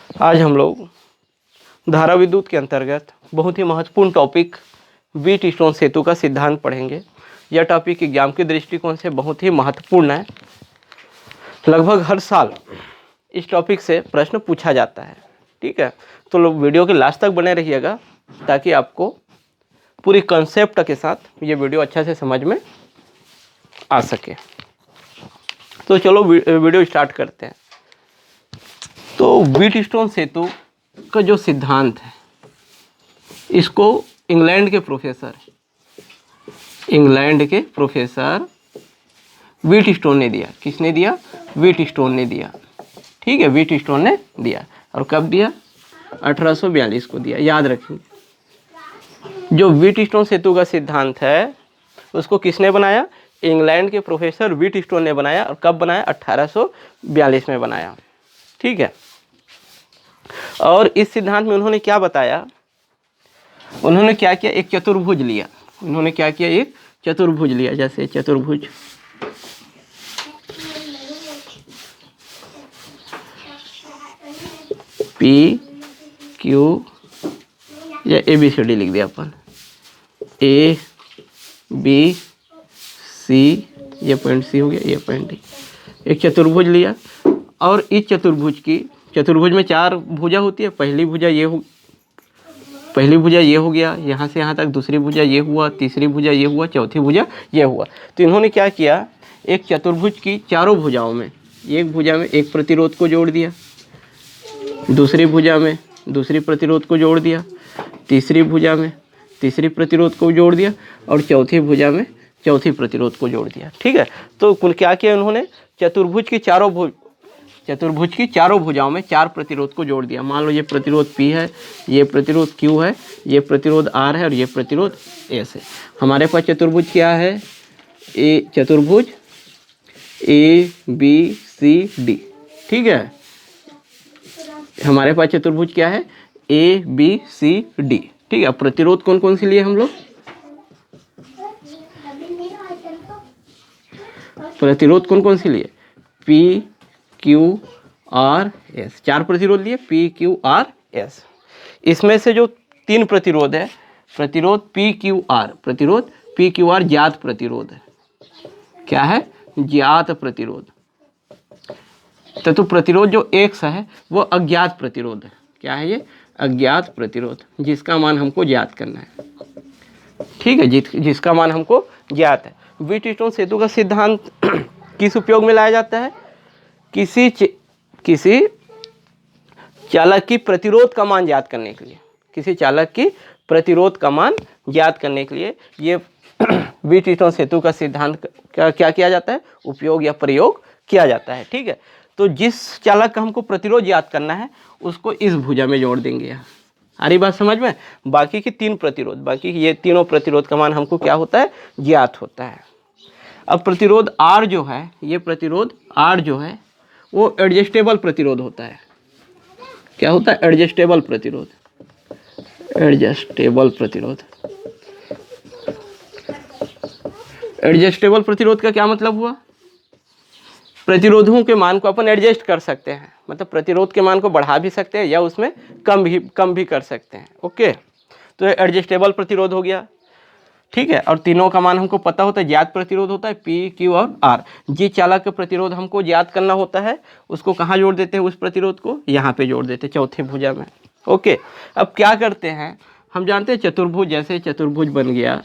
आज हम लोग धारा विद्युत के अंतर्गत बहुत ही महत्वपूर्ण टॉपिक व्हीटस्टोन सेतु का सिद्धांत पढ़ेंगे। यह टॉपिक एग्जाम के दृष्टिकोण से बहुत ही महत्वपूर्ण है। लगभग हर साल इस टॉपिक से प्रश्न पूछा जाता है। ठीक है, तो लोग वीडियो के लास्ट तक बने रहिएगा ताकि आपको पूरी कंसेप्ट के साथ ये वीडियो अच्छा से समझ में आ सके। तो चलो वीडियो स्टार्ट करते हैं। तो व्हीटस्टोन सेतु का जो सिद्धांत है, इसको इंग्लैंड के प्रोफेसर व्हीटस्टोन ने दिया। किसने दिया? व्हीटस्टोन ने दिया। ठीक है, व्हीटस्टोन ने दिया। और कब दिया? 1842 को दिया। याद रखेंगे, जो व्हीटस्टोन सेतु का सिद्धांत है उसको किसने बनाया? इंग्लैंड के प्रोफेसर व्हीटस्टोन ने बनाया। और कब बनाया? 1842 में बनाया। ठीक है, और इस सिद्धांत में उन्होंने क्या बताया? उन्होंने क्या किया? एक चतुर्भुज लिया। उन्होंने क्या किया? एक चतुर्भुज लिया। जैसे चतुर्भुज पी क्यू या ABCD लिख दिया अपन, A B C, ये पॉइंट C हो गया, ये पॉइंट D। एक चतुर्भुज लिया और इस चतुर्भुज में चार भुजा होती है। पहली भुजा ये हो गया, यहाँ से यहाँ तक। दूसरी भुजा ये हुआ, तीसरी भुजा ये हुआ, चौथी भुजा ये हुआ। तो इन्होंने क्या किया? एक चतुर्भुज की चारों भुजाओं में, एक भुजा में एक प्रतिरोध को जोड़ दिया, दूसरी भुजा में दूसरी प्रतिरोध को जोड़ दिया, तीसरी भुजा में तीसरी प्रतिरोध को जोड़ दिया और चौथी भुजा में चौथी प्रतिरोध को जोड़ दिया। ठीक है, तो कुल क्या किया उन्होंने? चतुर्भुज की चारों भुजाओं में चार प्रतिरोध को जोड़ दिया। मान लो ये प्रतिरोध P है, ये प्रतिरोध Q है, ये प्रतिरोध R है और ये प्रतिरोध S है। हमारे पास चतुर्भुज क्या है? चतुर्भुज ABCD। ठीक है, हमारे पास चतुर्भुज क्या है? ABCD। ठीक है, प्रतिरोध कौन कौन से लिए हम लोग? प्रतिरोध कौन कौन से लिए? P Q R S। चार प्रतिरोध लिए, P Q R S। इसमें से जो तीन प्रतिरोध है, प्रतिरोध P Q R ज्ञात प्रतिरोध है। क्या है? ज्ञात प्रतिरोध। तो प्रतिरोध जो X है वो अज्ञात प्रतिरोध है। क्या है ये? अज्ञात प्रतिरोध, जिसका मान हमको ज्ञात करना है। ठीक है, जिसका मान हमको ज्ञात है। व्हीटस्टोन सेतु का सिद्धांत किस उपयोग में लाया जाता है? किसी चालक की प्रतिरोध का मान ज्ञात करने के लिए। किसी चालक की प्रतिरोध का मान ज्ञात करने के लिए ये व्हीटस्टोन सेतु का सिद्धांत क्या किया जाता है? उपयोग या प्रयोग किया जाता है। ठीक है, तो जिस चालक का हमको प्रतिरोध ज्ञात करना है उसको इस भुजा में जोड़ देंगे। आ रही बात समझ में? बाकी की ये तीनों प्रतिरोध का मान हमको क्या होता है? ज्ञात होता है। अब प्रतिरोध R जो है, ये प्रतिरोध R जो है वो एडजस्टेबल प्रतिरोध होता है। क्या होता है? एडजस्टेबल प्रतिरोध। एडजस्टेबल प्रतिरोध का क्या मतलब हुआ? प्रतिरोधों के मान को अपन एडजस्ट कर सकते हैं, मतलब प्रतिरोध के मान को बढ़ा भी सकते हैं या उसमें कम भी कर सकते हैं। ओके, तो ये एडजस्टेबल प्रतिरोध हो गया। ठीक है, और तीनों का मान हमको पता होता है। ज्ञात प्रतिरोध होता है P Q और R। जिस चालक का प्रतिरोध हमको ज्ञात करना होता है उसको कहाँ जोड़ देते हैं? उस प्रतिरोध को यहाँ पे जोड़ देते हैं, चौथी भुजा में। ओके, अब क्या करते हैं? हम जानते हैं चतुर्भुज, जैसे चतुर्भुज बन गया।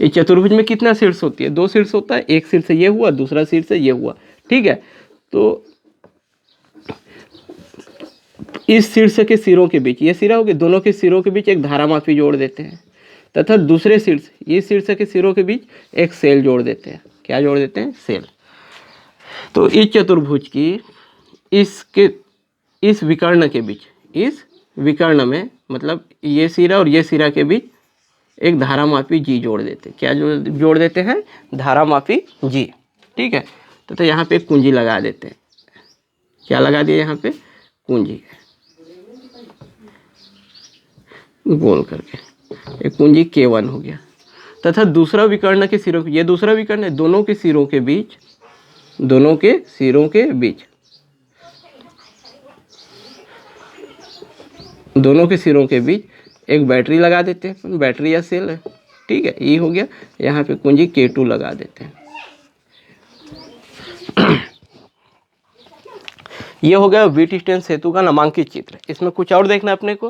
ये चतुर्भुज में कितना शीर्ष होती है? दो शीर्ष होता है। एक शीर्ष ये हुआ, दूसरा शीर्ष ये हुआ। ठीक है, तो इस शीर्ष के सिरों के बीच, ये सिरा हो गया, दोनों के सिरों के बीच एक धारामापी जोड़ देते हैं तथा दूसरे शीर्ष, ये शीर्ष के सिरों के बीच एक सेल जोड़ देते हैं। क्या जोड़ देते हैं? सेल। तो इस चतुर्भुज की इस विकर्ण के बीच, इस विकर्ण में मतलब ये सिरा और ये सिरा के बीच एक धारामापी G जोड़ देते हैं। क्या जोड़ देते हैं? धारामापी G। ठीक है, तो यहाँ पे कुंजी लगा देते हैं। क्या लगा दिया? यहाँ पे कुंजी गोल करके एक कुंजी K1 हो गया। तथा दूसरा विकर्ण के सिरों, ये दूसरा विकर्ण है, दोनों के सिरों के बीच दोनों के सिरों के बीच एक बैटरी लगा देते हैं, बैटरी या सेल है, ठीक है, ये हो गया। यहाँ पे कुंजी K2 लगा देते हैं। ये हो गया व्हीटस्टोन सेतु का नामांकित चित्र। इसमें कुछ और देखना अपने को,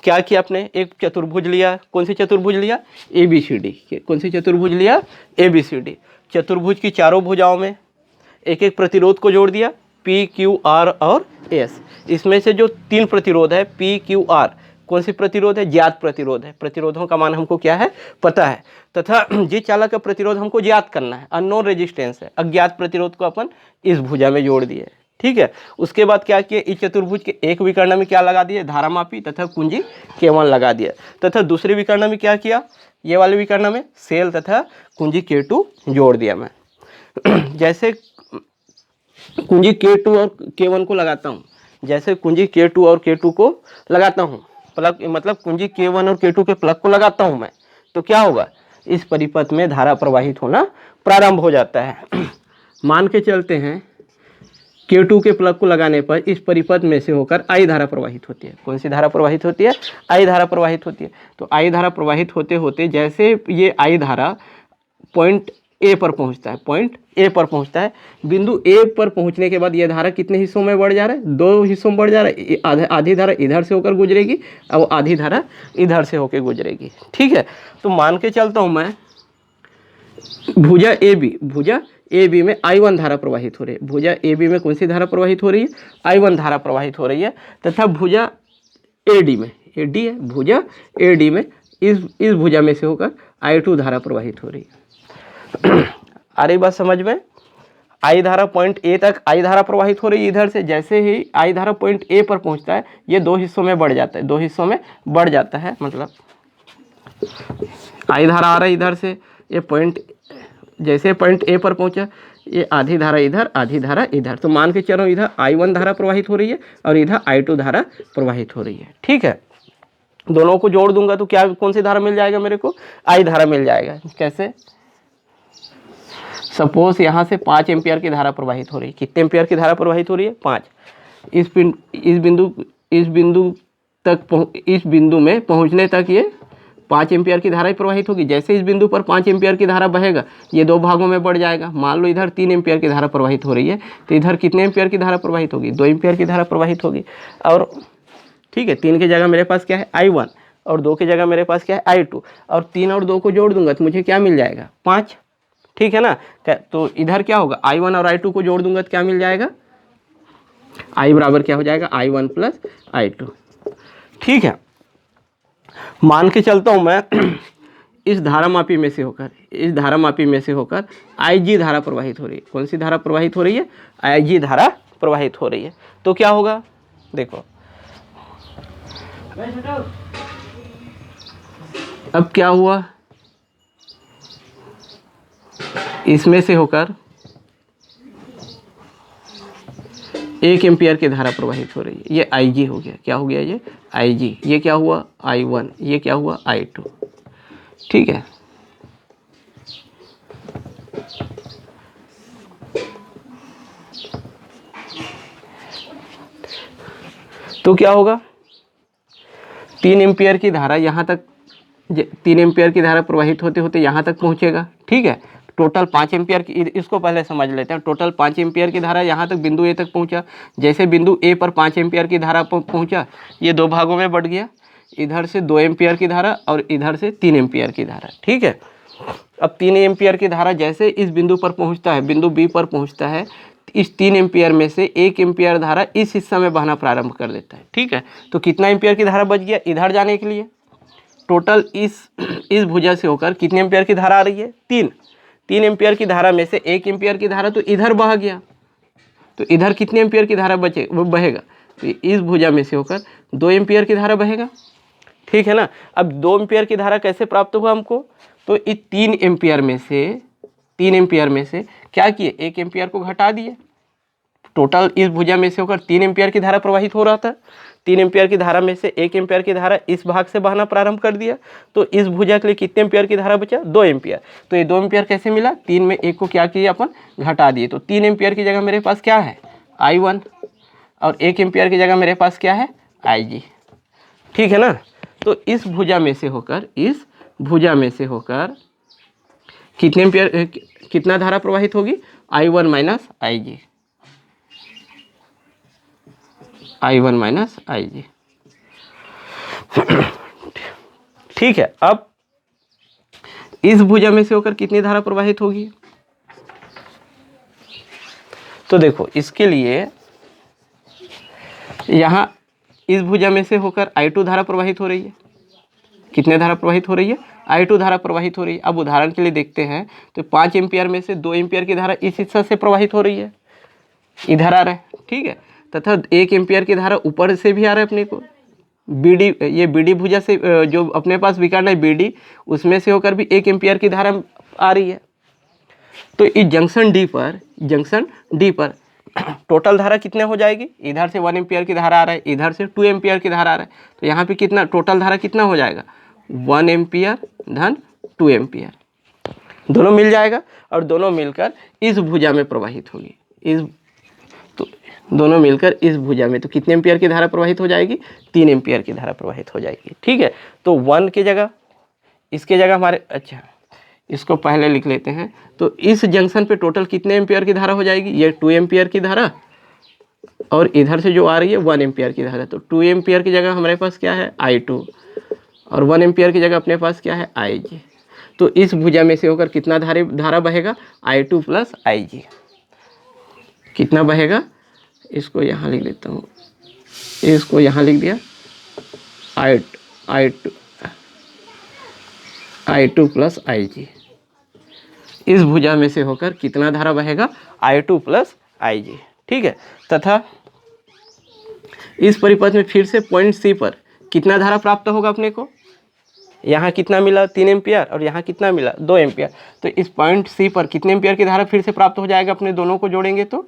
क्या किया आपने, एक चतुर्भुज लिया, कौन सी चतुर्भुज लिया, ABCD। कौन सी चतुर्भुज लिया, ABCD। चतुर्भुज की चारों भुजाओं में एक एक प्रतिरोध को जोड़ दिया, P, Q, R और S। इसमें से जो 3 प्रतिरोध है P, Q, R, कौन सी प्रतिरोध है, ज्ञात प्रतिरोध है। प्रतिरोधों का मान हमको क्या है, पता है, तथा जिस चालक का प्रतिरोध हमको ज्ञात करना है, अननोन रेजिस्टेंस है। अज्ञात प्रतिरोध को अपन इस भुजा में जोड़ दिए, ठीक है। उसके बाद क्या किया, इस चतुर्भुज के एक विकर्ण में क्या लगा दिए, धारामापी तथा कुंजी K1 लगा दिया, तथा दूसरे विकर्ण में क्या किया, ये वाले विकर्ण में सेल तथा कुंजी K2 जोड़ दिया मैं। जैसे कुंजी K2 और K1 को लगाता हूँ, जैसे कुंजी K2 और K2 को लगाता हूँ, प्लग मतलब कुंजी K1 और K2 के प्लग को लगाता हूँ मैं, तो क्या होगा, इस परिपथ में धारा प्रवाहित होना प्रारंभ हो जाता है। मान के चलते हैं K2 के प्लग को लगाने पर इस परिपथ में से होकर I धारा प्रवाहित होती है। कौन सी धारा प्रवाहित होती है, I धारा प्रवाहित होती है। तो I धारा प्रवाहित होते होते जैसे ये I धारा पॉइंट A पर पहुंचता है, पॉइंट A पर पहुंचता है, बिंदु A पर पहुंचने के बाद यह धारा कितने हिस्सों में बढ़ जा रहा है, 2 हिस्सों में बढ़ जा रहा है। आधी धारा इधर से होकर गुजरेगी और आधी धारा इधर से होकर गुजरेगी, ठीक है। तो मान के चलता हूँ मैं भुजा AB में I1 धारा प्रवाहित हो रही है। भुजा AB में कौन सी धारा प्रवाहित हो रही है, I1 धारा प्रवाहित हो रही है, तथा भुजा AD में, AD है, भुजा AD में इस भुजा में से होकर I2 धारा प्रवाहित हो रही है। आ रही बात समझ में, I धारा पॉइंट A तक I धारा प्रवाहित हो रही है इधर से। जैसे ही I धारा पॉइंट A पर पहुंचता है, ये 2 हिस्सों में बढ़ जाता है, 2 हिस्सों में बढ़ जाता है। मतलब I धारा आ रहा है इधर से, ये पॉइंट जैसे पॉइंट A पर पहुंचा, ये आधी धारा इधर, आधी धारा इधर। तो मान के चलो इधर I1 धारा प्रवाहित हो रही है और इधर I2 धारा प्रवाहित हो रही है, ठीक है। दोनों को जोड़ दूंगा तो क्या, कौन सी धारा मिल जाएगा मेरे को, I धारा मिल जाएगा। कैसे, सपोज यहाँ से 5 एम्पियर की धारा प्रवाहित हो रही है। कितने एम्पियर की धारा प्रवाहित हो रही है, 5। इस बिंदु में पहुँचने तक ये 5 एम्पियर की धारा ही प्रवाहित होगी। जैसे इस बिंदु पर 5 एम्पियर की धारा बहेगा, ये 2 भागों में बढ़ जाएगा। मान लो इधर 3 एम्पियर की धारा प्रवाहित हो रही है, तो इधर कितने एम्पियर की धारा प्रवाहित होगी, 2 एम्पियर की धारा प्रवाहित होगी। और ठीक है, 3 की जगह मेरे पास क्या है, I1, और 2 की जगह मेरे पास क्या है, I2, और 3 और 2 को जोड़ दूंगा तो मुझे क्या मिल जाएगा, 5, ठीक है ना। तो इधर क्या होगा, I1 और I2 को जोड़ दूंगा तो क्या मिल जाएगा, I बराबर क्या हो जाएगा, I1 प्लस I2, ठीक है। मान के चलता हूं मैं इस धारामापी में से होकर IG धारा प्रवाहित हो रही है। कौन सी धारा प्रवाहित हो रही है, IG धारा प्रवाहित हो रही है। तो क्या होगा, देखो अब क्या हुआ, इसमें से होकर 1 एम्पियर की धारा प्रवाहित हो रही है। ये IG हो गया, क्या हो गया, ये IG। ये क्या हुआ, I1, ये क्या हुआ, I2, ठीक है। तो क्या होगा, 3 एम्पियर की धारा यहाँ तक, 3 एम्पियर की धारा प्रवाहित होते होते यहाँ तक पहुँचेगा, ठीक है। टोटल 5 एम्पियर की, इसको पहले समझ लेते हैं। टोटल 5 एम्पियर की धारा यहाँ तक बिंदु A तक पहुँचा। जैसे बिंदु A पर 5 एम्पियर की धारा पहुँचा, ये 2 भागों में बढ़ गया, इधर से 2 एम्पियर की धारा और इधर से 3 एम्पियर की धारा, ठीक है। अब 3 एम्पियर की धारा जैसे इस बिंदु पर पहुँचता है, बिंदु B पर पहुँचता है, इस 3 एम्पियर में से 1 एम्पियर धारा इस हिस्सा में बहना प्रारंभ कर देता है, ठीक है। तो कितना एम्पियर की धारा बच गया इधर जाने के लिए। टोटल इस भुजा से होकर कितने एम्पियर की धारा आ रही है, 3 एम्पियर की धारा में से 1 एम्पियर की धारा तो इधर बह गया, तो इधर कितने एम्पियर की धारा बचे, वो बहेगा, तो इस भुजा में से होकर 2 एम्पियर की धारा बहेगा, ठीक है ना। अब 2 एम्पियर की धारा कैसे प्राप्त हुआ हमको, तो इस 3 एम्पियर में से क्या किए, 1 एम्पियर को घटा दिए। टोटल इस भुजा में से होकर 3 एम्पियर की धारा प्रवाहित हो रहा था, 3 एम्पियर की धारा में से 1 एम्पियर की धारा इस भाग से बहना प्रारंभ कर दिया। तो इस भुजा के लिए कितने एम्पियर की धारा बचा, 2 एम्पियर। तो ये 2 एम्पियर कैसे मिला, 3 में 1 को क्या किया अपन, घटा दिए। तो 3 एम्पियर की जगह मेरे पास क्या है, I1, और 1 एम्पियर की जगह मेरे पास क्या है, IG। ठीक है ना। तो इस भुजा में से होकर कितने एम्पियर, कितना धारा प्रवाहित होगी, I1 minus IG, I1 minus IG। ठीक है, अब इस भुजा में से होकर कितनी धारा प्रवाहित होगी, तो देखो इसके लिए यहाँ इस भुजा में से होकर I2 धारा प्रवाहित हो रही है। कितने धारा प्रवाहित हो रही है, I2 धारा प्रवाहित हो रही है। अब उदाहरण के लिए देखते हैं तो 5 एम्पियर में से 2 एम्पियर की धारा इस हिस्सा से प्रवाहित हो रही है, इधर आ रहा है, ठीक है, तथा 1 एम्पियर की धारा ऊपर से भी आ रहा है अपने को, BD, ये BD भुजा से जो अपने पास विकर्ण है BD, उसमें से होकर भी 1 एम्पियर की धारा आ रही है। तो इस जंक्शन डी पर टोटल धारा कितने हो जाएगी, इधर से 1 एम्पियर की धारा आ रहा है, इधर से 2 एम्पियर की धारा आ रहा है, तो यहाँ पे कितना टोटल धारा कितना हो जाएगा, 1 एम्पियर धन 2 एम्पियर, दोनों मिल जाएगा और दोनों मिलकर इस भुजा में प्रवाहित होगी। दोनों मिलकर इस भुजा में, तो कितने एम्पियर की धारा प्रवाहित हो जाएगी, 3 एम्पियर की धारा प्रवाहित हो जाएगी। ठीक है, तो 1 की जगह, इसके जगह हमारे, अच्छा इसको पहले लिख लेते हैं। तो इस जंक्शन पे टोटल कितने एम्पियर की धारा हो जाएगी, ये 2 एम्पियर की धारा और इधर से जो आ रही है 1 एम्पियर की धारा। तो 2 एम्पियर की जगह हमारे पास क्या है, I2, और 1 एम्पियर की जगह अपने पास क्या है, IG। तो इस भुजा में से होकर कितना धारा बहेगा, I2 प्लस IG। कितना बहेगा, इसको यहाँ लिख देता हूँ, इसको यहाँ लिख दिया, I2 प्लस IG। इस भुजा में से होकर कितना धारा बहेगा, I2 प्लस IG। ठीक है, तथा इस परिपथ में फिर से पॉइंट C पर कितना धारा प्राप्त होगा अपने को, यहाँ कितना मिला 3 एम्पियर और यहाँ कितना मिला 2 एम्पियर। तो इस पॉइंट C पर कितने एम्पियर की धारा फिर से प्राप्त हो जाएगा, अपने दोनों को जोड़ेंगे तो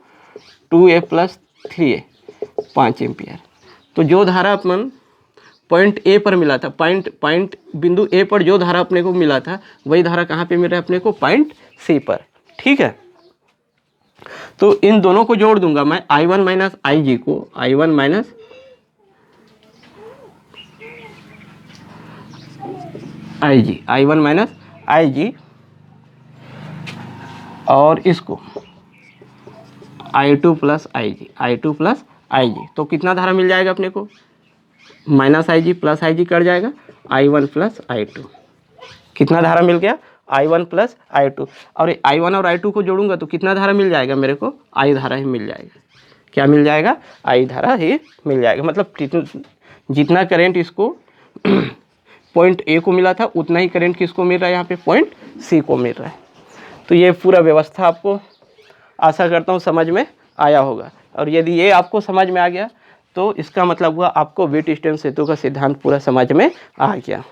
2A प्लस 3A 5 एम्पियर। तो जो धारा अपन पॉइंट A पर मिला था, पॉइंट बिंदु A पर जो धारा अपने को मिला था, वही धारा कहाँ पे मिल रहा है अपने को, पॉइंट C पर। ठीक है, तो इन दोनों को जोड़ दूंगा मैं, I1 माइनस IG को, I1 माइनस IG और इसको I2 प्लस IG। तो कितना धारा मिल जाएगा अपने को, minus IG plus IG cut जाएगा, I1 प्लस I2। कितना धारा मिल गया, I1 प्लस I2। और I1 और I2 को जोड़ूंगा तो कितना धारा मिल जाएगा मेरे को, I धारा ही मिल जाएगा। क्या मिल जाएगा, I धारा ही मिल जाएगा। मतलब जितना करंट इसको पॉइंट A को मिला था, उतना ही करंट किसको मिल रहा है, यहाँ पे पॉइंट C को मिल रहा है। तो ये पूरा व्यवस्था आपको आशा करता हूँ समझ में आया होगा। और यदि ये आपको समझ में आ गया तो इसका मतलब हुआ आपको व्हीटस्टोन सेतु का सिद्धांत पूरा समझ में आ गया।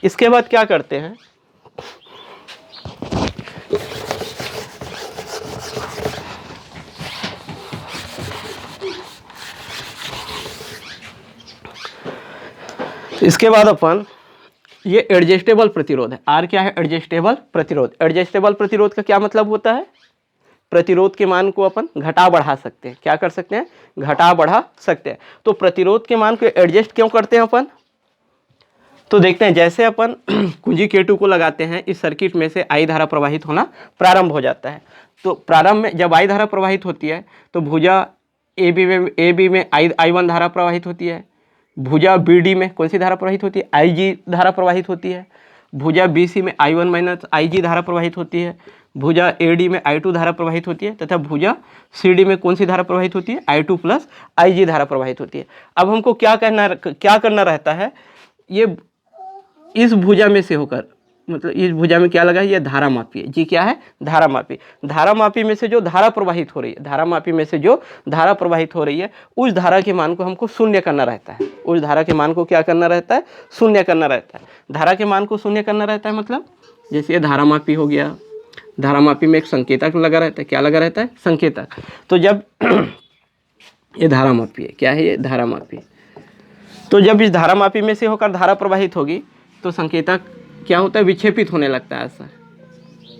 इसके बाद क्या करते हैं, इसके बाद अपन ये एडजस्टेबल प्रतिरोध है। आर क्या है, एडजस्टेबल प्रतिरोध। एडजस्टेबल प्रतिरोध का क्या मतलब होता है, प्रतिरोध के मान को अपन घटा बढ़ा सकते हैं। क्या कर सकते हैं, घटा बढ़ा सकते हैं। तो प्रतिरोध के मान को एडजस्ट क्यों करते हैं अपन, तो देखते हैं। जैसे अपन कुंजी K2 को लगाते हैं, इस सर्किट में से I धारा प्रवाहित होना प्रारंभ हो जाता है। तो प्रारंभ में जब I धारा प्रवाहित होती है तो भुजा AB में I1 धारा प्रवाहित होती है, भुजा BD में कौन सी धारा प्रवाहित होती है, IG धारा प्रवाहित होती है, भुजा BC में I1 माइनस IG धारा प्रवाहित होती है, भुजा AD में I2 धारा प्रवाहित होती है, तथा भुजा CD में कौन सी धारा प्रवाहित होती है, I2 प्लस IG धारा प्रवाहित होती है। अब हमको क्या करना रहता है, ये इस भुजा में से होकर, मतलब इस भुजा में क्या लगा है, ये धारा मापी है जी। क्या है, धारा मापी। धारा मापी में से जो धारा प्रवाहित हो रही है, धारा मापी में से जो धारा प्रवाहित हो रही है, उस धारा के मान को हमको शून्य करना रहता है। उस धारा के मान को क्या करना रहता है, शून्य करना रहता है। धारा के मान को शून्य करना रहता है, मतलब जैसे ये धारा मापी हो गया, धारा मापी में एक संकेतक लगा रहता है। क्या लगा रहता है, संकेतक। तो जब ये धारा मापी है, क्या है, ये धारा मापी। तो जब इस धारा मापी में से होकर धारा प्रवाहित होगी तो संकेतक क्या होता है, विक्षेपित होने लगता है। ऐसा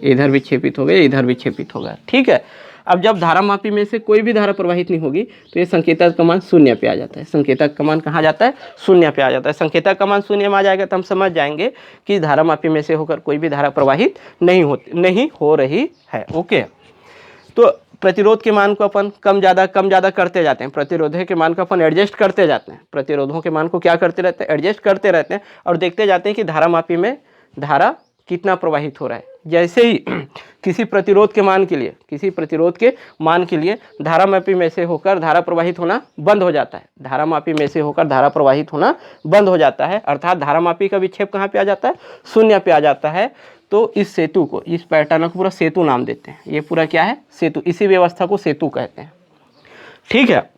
इधर विक्षेपित हो गया, इधर विक्षेपित होगा। ठीक है, अब जब धारामापी में से कोई भी धारा प्रवाहित नहीं होगी तो ये संकेतक का मान शून्य पे आ जाता है। संकेतक का मान कहाँ जाता है? शून्य पे आ जाता है। संकेतक का मान शून्य में आ जाएगा तो हम समझ जाएंगे कि धारामापी में से होकर कोई भी धारा प्रवाहित नहीं हो रही है। ओके, तो प्रतिरोध के मान को अपन कम ज़्यादा करते जाते हैं। प्रतिरोधों के मान को अपन एडजस्ट करते जाते हैं। प्रतिरोधों के मान को क्या करते रहते हैं? एडजस्ट करते रहते हैं और देखते जाते हैं कि धारामापी में धारा कितना प्रवाहित हो रहा है। जैसे ही किसी प्रतिरोध के मान के लिए धारामापी में से होकर धारा प्रवाहित होना बंद हो जाता है। धारामापी में से होकर धारा प्रवाहित होना बंद हो जाता है, अर्थात धारामापी का विक्षेप कहाँ पे आ जाता है? शून्य पे आ जाता है। तो इस सेतु को, इस पैटर्न को पूरा सेतु नाम देते हैं। ये पूरा क्या है? सेतु। इसी व्यवस्था को सेतु कहते हैं। ठीक है,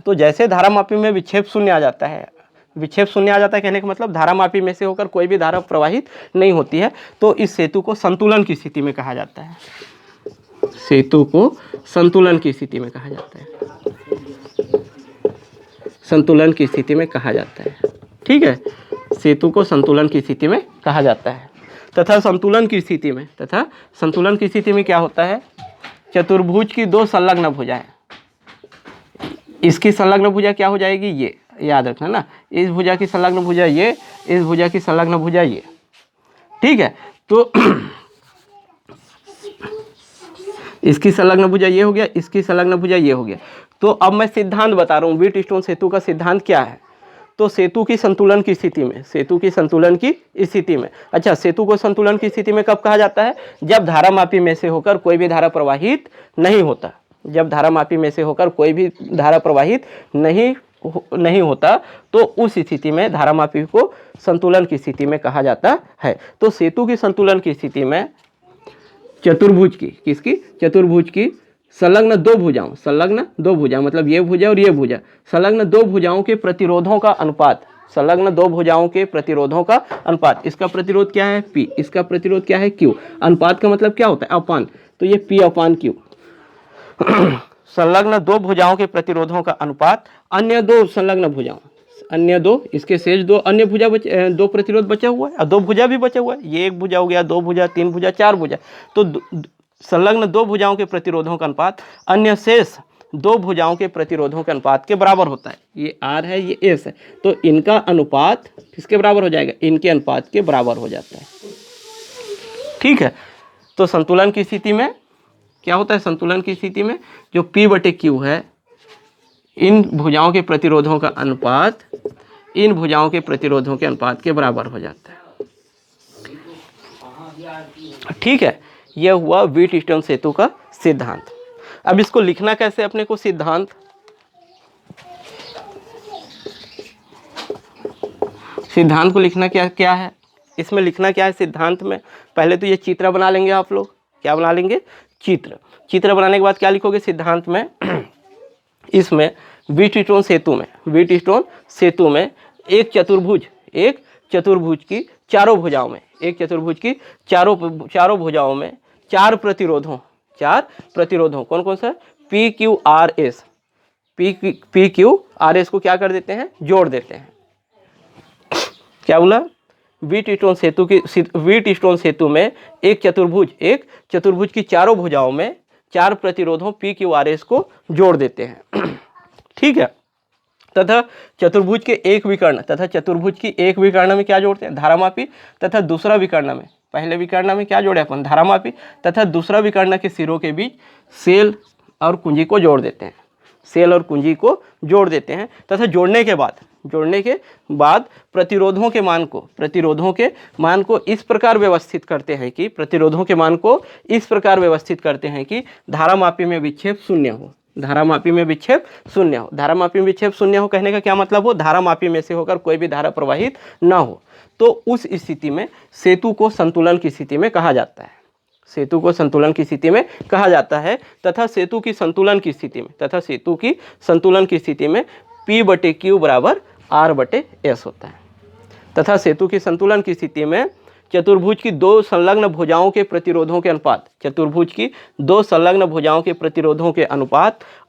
तो जैसे धारामापी में विक्षेप शून्य आ जाता है, कहने का मतलब धारामापी में से होकर कोई भी धारा प्रवाहित नहीं होती है, तो इस सेतु को संतुलन की स्थिति में कहा जाता है। सेतु को संतुलन की स्थिति में कहा जाता है। संतुलन की स्थिति में कहा जाता है। ठीक है, सेतु को संतुलन की स्थिति में कहा जाता है। तथा संतुलन की स्थिति में क्या होता है? चतुर्भुज की दो संलग्न भुजाएं, इसकी संलग्न भुजा क्या हो जाएगी? ये याद रखना ना, इस भुजा की संलग्न भुजा ये, इस भुजा की संलग्न भुजा ये। ठीक है, तो इसकी संलग्न भुजा ये हो गया, इसकी संलग्न भुजा ये हो गया। तो अब मैं सिद्धांत बता रहा हूँ, व्हीटस्टोन सेतु का सिद्धांत क्या है। तो सेतु की संतुलन की स्थिति में, अच्छा, सेतु को संतुलन की स्थिति में कब कहा जाता है? जब धारामापी में से होकर कोई भी धारा प्रवाहित नहीं होता। जब धारामापी में से होकर कोई भी धारा प्रवाहित नहीं होता, तो उस स्थिति में धारामापी को संतुलन की स्थिति में कहा जाता है। तो सेतु की संतुलन की स्थिति में चतुर्भुज की संलग्न दो भुजाओं, मतलब ये भुजा और ये भुजा, संलग्न दो भुजाओं के प्रतिरोधों का अनुपात, इसका प्रतिरोध क्या है? P, इसका प्रतिरोध क्या है? Q। अनुपात का मतलब क्या होता है? अपान। तो ये P/Q। संलग्न दो भुजाओं के प्रतिरोधों का अनुपात अन्य दो संलग्न भुजाओं, इसके शेष दो अन्य भुजा दो प्रतिरोध बचा हुआ है और दो भुजा भी बचा हुआ है। ये एक भुजा हो गया, दो भुजा, तीन भुजा, चार भुजा। तो संलग्न दो भुजाओं के प्रतिरोधों का अनुपात अन्य शेष दो भुजाओं के प्रतिरोधों के अनुपात के बराबर होता है। ये R है, ये S है, तो इनका अनुपात किसके बराबर हो जाएगा? इनके अनुपात के बराबर हो जाता है। ठीक है, तो संतुलन की स्थिति में क्या होता है? संतुलन की स्थिति में जो P/Q है, इन भुजाओं के प्रतिरोधों का अनुपात इन भुजाओं के प्रतिरोधों के अनुपात के बराबर हो जाता है। ठीक है, यह हुआ व्हीटस्टोन सेतु का सिद्धांत। अब इसको लिखना कैसे अपने को? सिद्धांत को लिखना क्या है? इसमें लिखना क्या है सिद्धांत में? पहले तो ये चित्र बना लेंगे आप लोग। क्या बना लेंगे? चित्र बनाने के बाद क्या लिखोगे सिद्धांत में? इसमें व्हीटस्टोन सेतु में एक चतुर्भुज की चारों भुजाओं में चार प्रतिरोधों कौन कौन सा? PQRS को क्या कर देते हैं? जोड़ देते हैं। क्या बोला? व्हीटस्टोन सेतु में एक चतुर्भुज की चारों भुजाओं में चार प्रतिरोधों PQRS को जोड़ देते हैं। ठीक है, तथा चतुर्भुज की एक विकर्ण में क्या जोड़ते हैं? धारामापी। तथा दूसरा विकर्ण में, पहले विकर्ण में क्या जोड़े अपन? धारामापी। तथा दूसरा विकर्ण के सिरों के बीच सेल और कुंजी को जोड़ देते हैं। तथा जोड़ने के बाद प्रतिरोधों के मान को इस प्रकार व्यवस्थित करते हैं कि धारामापी में विक्षेप शून्य हो। धारामापी में विक्षेप शून्य हो कहने का क्या मतलब हो? धारामापी में से होकर कोई भी धारा प्रवाहित न हो। तो उस स्थिति में सेतु को संतुलन की स्थिति में कहा जाता है। तथा सेतु की संतुलन की स्थिति में P/Q बराबर R/S होता है। तथा सेतु की संतुलन की स्थिति में चतुर्भुज की दो संलग्न भुजाओं के प्रतिरोधों के अनुपात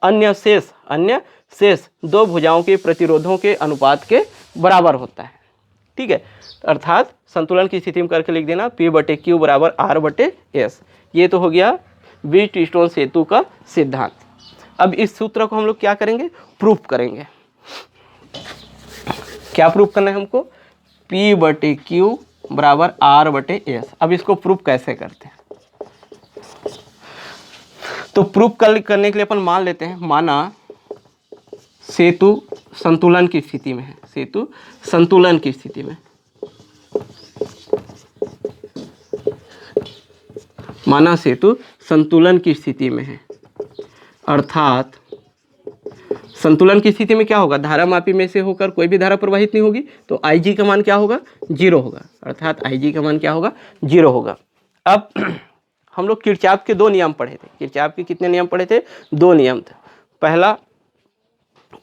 अन्य शेष दो भुजाओं के प्रतिरोधों के अनुपात के बराबर होता है। ठीक है, अर्थात संतुलन की स्थिति में करके लिख देना P/Q बराबर R/S। ये तो हो गया व्हीटस्टोन सेतु का सिद्धांत। अब इस सूत्र को हम लोग क्या करेंगे, प्रूफ करेंगे। क्या प्रूफ करना है हमको, P/Q बराबर R/S। अब इसको प्रूफ कैसे करते हैं, तो प्रूफ करने के लिए अपन मान लेते हैं, माना सेतु संतुलन की स्थिति में है, सेतु संतुलन की स्थिति में, माना सेतु संतुलन की स्थिति में है, अर्थात संतुलन की स्थिति में क्या होगा, धारामापी में से होकर कोई भी धारा प्रवाहित नहीं होगी, तो Ig का मान क्या होगा, 0 होगा, अर्थात Ig का मान क्या होगा, 0 होगा। अब हम लोग किरचॉफ के 2 नियम पढ़े थे। किरचॉफ के कितने नियम पढ़े थे, 2 नियम थे। पहला,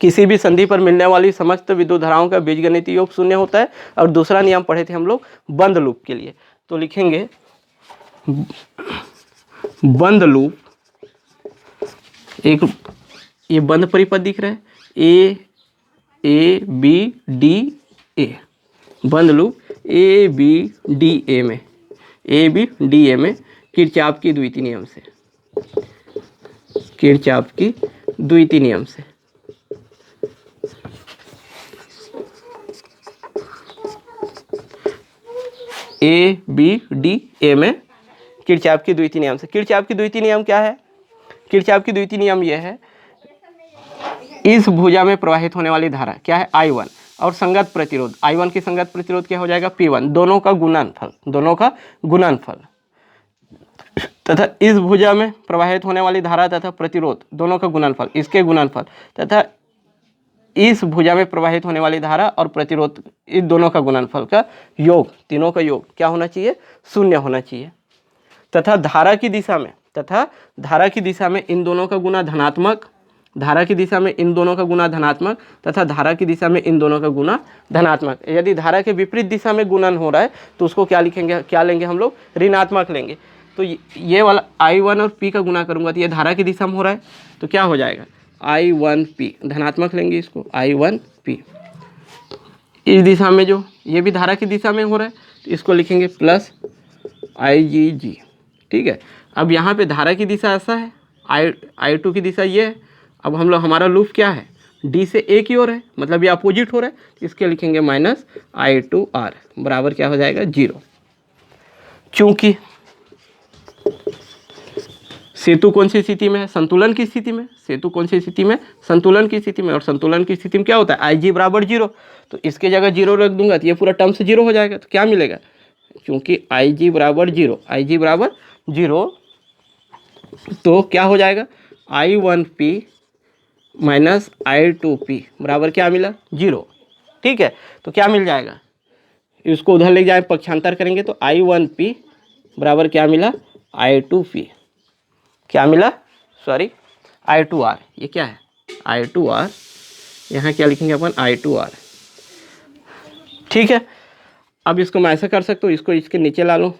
किसी भी संधि पर मिलने वाली समस्त विद्युत धाराओं का बीजगणितीय योग शून्य होता है, और दूसरा नियम पढ़े थे हम लोग बंद लूप के लिए। तो लिखेंगे बंद लूप, एक ये बंद परिपथ दिख रहा है, A/B/D/A, बंद लूप A/B/D/A में, A/B/D/A में किरचॉफ की द्वितीय नियम से, किरचॉफ की द्वितीय नियम से A/B/D/A में किरचॉफ की द्वितीय नियम से। किरचॉफ की द्वितीय नियम क्या है, किरचॉफ की द्वितीय नियम यह है, इस भुजा में प्रवाहित होने वाली धारा क्या है, I1, और संगत प्रतिरोध, I1 की संगत प्रतिरोध क्या हो जाएगा, P1, दोनों का गुणनफल, दोनों का गुणनफल, तथा इस भुजा में प्रवाहित होने वाली धारा तथा प्रतिरोध दोनों का गुणनफल, इसके गुणनफल, तथा इस भुजा में प्रवाहित होने वाली धारा और प्रतिरोध, इन दोनों का गुणनफल का योग, तीनों का योग क्या होना चाहिए, 0 होना चाहिए। तथा धारा की दिशा में, तथा धारा की दिशा में इन दोनों का गुना धनात्मक, धारा की दिशा में इन दोनों का गुना धनात्मक, तथा धारा की दिशा में इन दोनों का गुना धनात्मक। यदि धारा के विपरीत दिशा में गुणन हो रहा है तो उसको क्या लिखेंगे, क्या लेंगे हम लोग, ऋणात्मक लेंगे। तो ये वाला I1 और P का गुना करूंगा तो ये धारा की दिशा में हो रहा है, तो क्या हो जाएगा, I1P, धनात्मक लेंगे इसको, I1P। इस दिशा में जो ये भी धारा की दिशा में हो रहा है तो इसको लिखेंगे प्लस Igg, ठीक है। अब यहाँ पे धारा की दिशा ऐसा है, I2 की दिशा ये है। अब हम लोग, हमारा लूप क्या है, D से A की ओर है, मतलब ये अपोजिट हो रहा है, इसके लिखेंगे माइनस I2R बराबर क्या हो जाएगा, 0। चूंकि सेतु कौन सी स्थिति में है, संतुलन की स्थिति में, सेतु कौन सी स्थिति में, संतुलन की स्थिति में, और संतुलन की स्थिति में क्या होता है, Ig बराबर 0, तो इसके जगह 0 रख दूंगा तो ये पूरा टर्म से 0 हो जाएगा। तो क्या मिलेगा, क्योंकि Ig बराबर 0, Ig बराबर 0, तो क्या हो जाएगा, I1P माइनस I2P बराबर क्या मिला, 0, ठीक है। तो क्या मिल जाएगा, इसको उधर ले जाए, पक्षांतर करेंगे तो I1P बराबर क्या मिला, I2P, क्या मिला, सॉरी I2R, ये क्या है I2R, यहाँ क्या लिखेंगे अपन I2R, ठीक है। अब इसको मैं ऐसा कर सकता हूँ, इसको इसके नीचे ला लूँ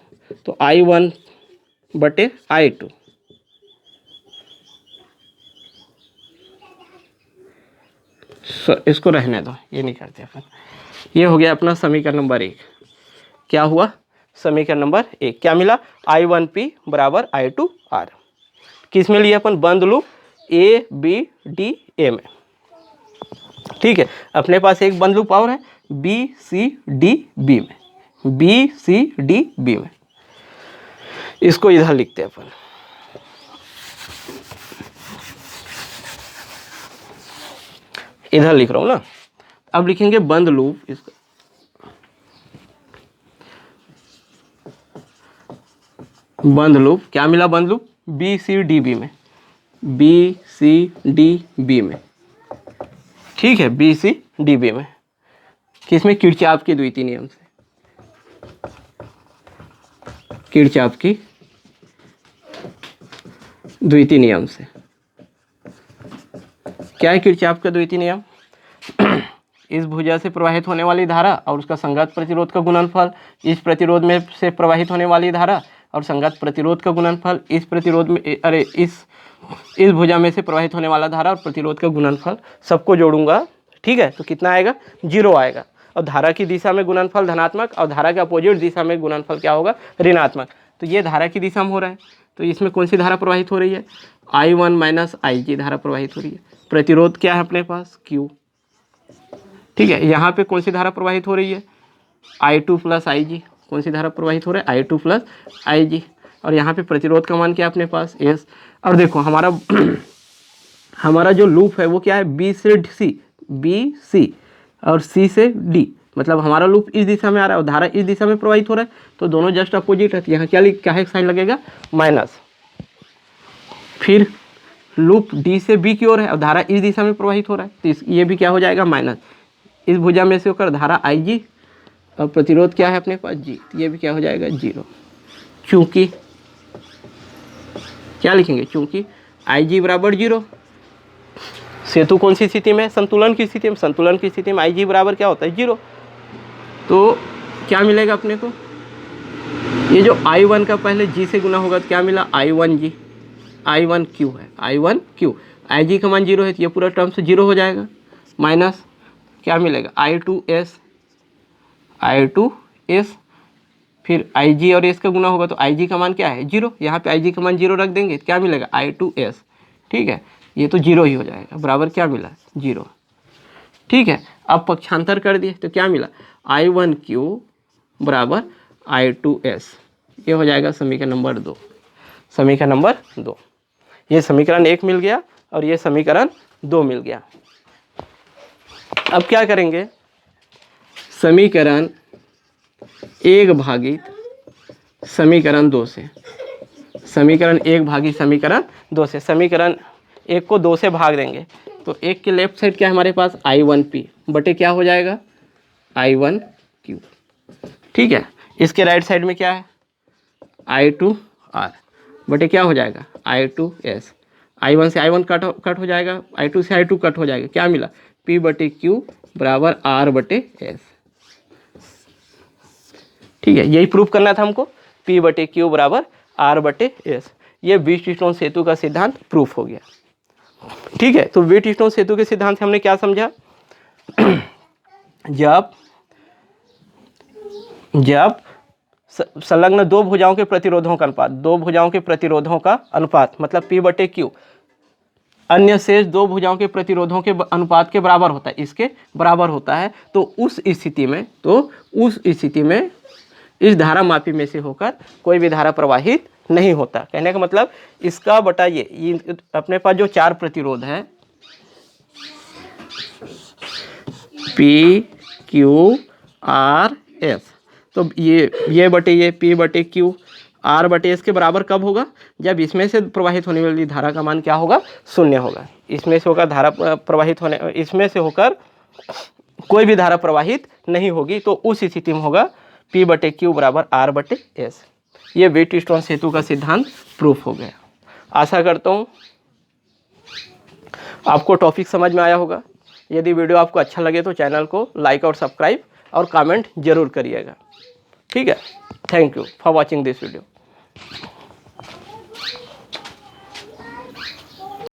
तो I1/I2, इसको रहने दो, ये नहीं करते अपन। ये हो गया अपना समीकरण नंबर 1। क्या हुआ, समीकरण नंबर 1 क्या मिला, I1P बराबर I2R। किस में लिए अपन, बंद लूप A/B/D/A में, ठीक है। अपने पास एक बंद लूप और है B/C/D/B में, B/C/D/B में, इसको इधर लिखते हैं अपन, इधर लिख रहा हूं ना। अब लिखेंगे बंद लूप, इसका बंद लूप क्या मिला, बंद लूप B/C/D/B में, B/C/D/B में, ठीक है, B/C/D/B में, किसमें, किरचॉफ के द्वितीय नियम से, किरचॉफ की द्वितीय नियम से। क्या है किरचॉफ का द्वितीय नियम, इस भुजा से प्रवाहित होने वाली धारा और उसका संगत प्रतिरोध का गुणनफल, इस प्रतिरोध में से प्रवाहित होने वाली धारा और संगत प्रतिरोध का गुणनफल, इस प्रतिरोध में, अरे इस भुजा में से प्रवाहित होने वाला धारा और प्रतिरोध का गुणनफल, सबको जोड़ूंगा, ठीक है। तो कितना आएगा, 0 आएगा। और धारा की दिशा में गुणनफल धनात्मक, और धारा के अपोजिट दिशा में गुणनफल क्या होगा, ऋणात्मक। तो ये धारा की दिशा में हो रहा है, तो इसमें कौन सी धारा प्रवाहित हो रही है, I1 माइनस IG धारा प्रवाहित हो रही है। प्रतिरोध क्या है अपने पास, Q। ठीक है, यहाँ पे कौन सी धारा प्रवाहित हो रही है, I2 प्लस IG। कौन सी धारा प्रवाहित हो रहा है, I2 प्लस IG। और यहाँ पे प्रतिरोध का मान क्या है अपने पास, S। और देखो हमारा जो लूप है वो क्या है, B से C और C से D, मतलब हमारा लूप इस दिशा में आ रहा है और धारा इस दिशा में प्रवाहित हो रहा है, तो दोनों जस्ट अपोजिट है। यहाँ क्या है साइन लगेगा, माइनस। फिर लूप D से B की ओर है और धारा इस दिशा में प्रवाहित हो रहा है, तो ये भी क्या हो जाएगा, माइनस। इस भुजा में से होकर धारा IG और प्रतिरोध क्या है अपने पास, G, तो ये भी क्या हो जाएगा, 0। चूंकि क्या लिखेंगे, चूंकि IG बराबर 0। सेतु कौन सी स्थिति में, संतुलन की स्थिति में। संतुलन की स्थिति में IG बराबर क्या होता है, 0। तो क्या मिलेगा अपने को, ये जो I1 का पहले G से गुना होगा तो क्या मिला, I1G, I1Q है, I1Q। IG का मान 0 है तो ये पूरा टर्म से 0 हो जाएगा, माइनस क्या मिलेगा, I2S। फिर IG और S का गुना होगा तो IG का मान क्या है, 0। यहाँ पे IG का मान 0 रख देंगे तो क्या मिलेगा, I2S। ठीक है, ये तो 0 ही हो जाएगा, बराबर क्या मिला, 0। ठीक है, अब पक्षांतर कर दिए तो क्या मिला, I1Q बराबर I2S। ये हो जाएगा समीकरण नंबर 2। समीकरण नंबर 2, ये समीकरण 1 मिल गया और ये समीकरण 2 मिल गया। अब क्या करेंगे, समीकरण 1 भागित समीकरण 2 से, समीकरण 1 भागित समीकरण 2 से, समीकरण 1 को 2 से भाग देंगे तो 1 के लेफ्ट साइड क्या है हमारे पास, I1P बटे क्या हो जाएगा, I1Q। ठीक है, इसके राइट साइड में क्या है, I2R बटे क्या हो जाएगा, I2S। I1 से I1 कट हो जाएगा, I2 से I2 कट हो जाएगा, क्या मिला, P बटे Q बराबर R बटे S। ठीक है, यही प्रूफ करना था हमको, P बटे Q बराबर R बटे S। ये व्हीटस्टोन सेतु का सिद्धांत प्रूफ हो गया। ठीक है, तो व्हीटस्टोन सेतु के सिद्धांत से हमने क्या समझा, जब संलग्न दो भुजाओं के प्रतिरोधों का अनुपात, दो भुजाओं के प्रतिरोधों का अनुपात मतलब P बटे Q अन्य शेष दो भुजाओं के प्रतिरोधों के अनुपात के बराबर होता है, इसके बराबर होता है, तो उस स्थिति में इस धारा मापी में से होकर कोई भी धारा प्रवाहित नहीं होता। कहने का मतलब इसका बटा ये अपने पास जो 4 प्रतिरोध है P Q R S, तो ये बटे ये P बटे Q R बटे S के बराबर कब होगा, जब इसमें से प्रवाहित होने वाली धारा का मान क्या होगा, 0 होगा। इसमें से होकर धारा प्रवाहित होने, इसमें से होकर कोई भी धारा प्रवाहित नहीं होगी, तो उस स्थिति में होगा P बटे Q बराबर R बटे S। ये व्हीटस्टोन सेतु का सिद्धांत प्रूफ हो गया। आशा करता हूँ आपको टॉपिक समझ में आया होगा। यदि वीडियो आपको अच्छा लगे तो चैनल को लाइक और सब्सक्राइब और कमेंट जरूर करिएगा। ठीक है, thank you for watching this video.